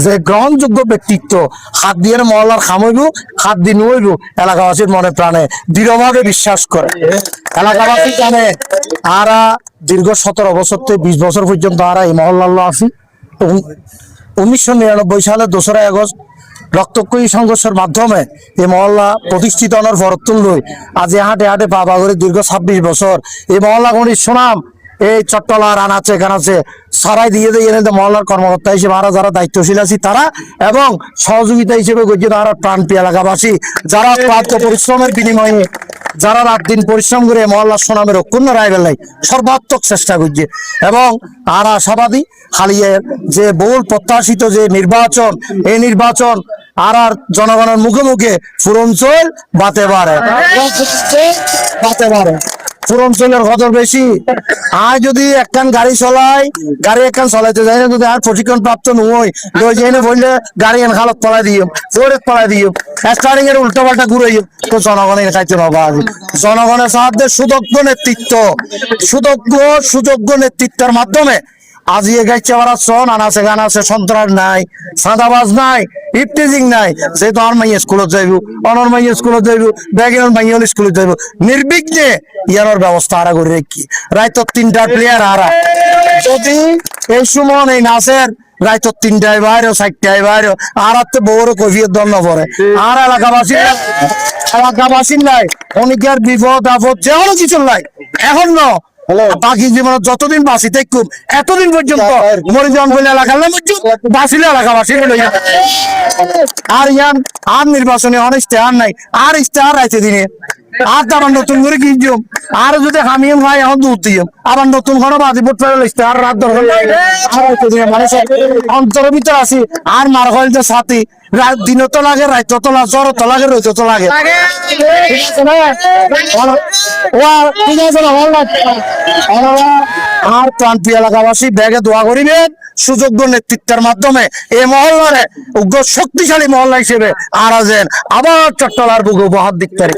যে গ্রহণযোগ্য ব্যক্তিত্ব হাত দিয়ে মহল্লার খামইব হাত দিয়ে নইব এলাকাবাসীর মনে প্রাণে দৃঢ়ভাবে বিশ্বাস করে। এলাকাবাসী জানে আরা দীর্ঘ 17 বছর থেকে 20 বছর পর্যন্ত আরা এই মহল্লার আছি। 1999 সালে 2রা আগস্ট রক্তক্ষয়ী সংঘর্ষের মাধ্যমে এই মহল্লা প্রতিষ্ঠিত হওয়ার পরতুল লই আজ হাটে হাটে পা করে দীর্ঘ 26 বছর এই মহল্লা গণির সুনাম এই চট্টলা রানাচে কানাচে সারাই দিয়ে মহল্লার কর্মকর্তা হিসেবে আমরা যারা দায়িত্বশীল আছি তারা এবং সহযোগিতা হিসেবে গঠিত তারা প্রাণপ্রিয় এলাকাবাসী যারা প্রাপ্ত পরিশ্রমের বিনিময়ে যারা রাত দিন পরিশ্রম করে মহল্লার সুনামের অক্ষুণ্ণ রায় বেলায় সর্বাত্মক চেষ্টা করছে এবং আর আশাবাদী হালিয়ের যে বহুল প্রত্যাশিত যে নির্বাচন এই নির্বাচন আর জনগণের মুখে মুখে ফুরঞ্চল বাতে পারে ফুরঞ্চলের কত বেশি। আর যদি একখান গাড়ি চলাই গাড়ি একখান চলাইতে যাই না যদি আর প্রশিক্ষণ প্রাপ্ত নই লই যাই না বললে গাড়ি এন খালত পলাই দিও ফোরে পলাই দিও স্টারিং এর উল্টা পাল্টা ঘুরাই তো জনগণের খাইতে নবা জনগণের সাহায্যে সুযোগ্য নেতৃত্বের মাধ্যমে আজি এগাইছে ওরা সন আনাছে গান আছে সন্ত্রাস নাই সাদাবাজ নাই ইফটিজিং নাই যেহেতু আমার মাইয়া স্কুলত যাইব অনর মাইয়া স্কুলত যাইব ব্যাগের মাইয়া স্কুলত যাইব নির্বিঘ্নে ইয়ানোর ব্যবস্থা আরা করে রেখি রাইতর 3টা প্লেয়ার আরা যদি এই সময় এই নাচের রাইতর 3টায় বাইরে 4টায় বাইরে আর বড় কফিয়ত দল না পড়ে আর এলাকাবাসীর নাই অনেকের বিপদ আপদ যে কোনো কিছু নাই এখন ন বাকি জীবন যতদিন বাঁচি থাকুম এতদিন পর্যন্ত মরিজন বলে এলাকার নাম বাঁচিলে এলাকাবাসী আর ইয়ান আর নির্বাচনে অনেক ইস্তেহার নাই আর ইস্তেহার রাইতে দিনে আর আবার নতুন করে কিনছিম আর যদি হামিম হয় এখন দুধ দিম আবার নতুন কোনো বাজি ভোট ফেলে ইস্তেহার রাত দরকার মানুষের অন্তরের ভিতর আছি আর মার হইতে সাথী রাত দিনও তো লাগে রাইত তো লাগে জ্বর তো লাগে রইত তো লাগে আর প্রান্তীয় এলাকাবাসী ব্যাগে দোয়া করিবেন সুযোগ্য নেতৃত্বের মাধ্যমে এই মহল্লারে উগ্র শক্তিশালী মহল্লা হিসেবে আরাজেন আবার চট্টলার বুকে উপহার দিতে পারে।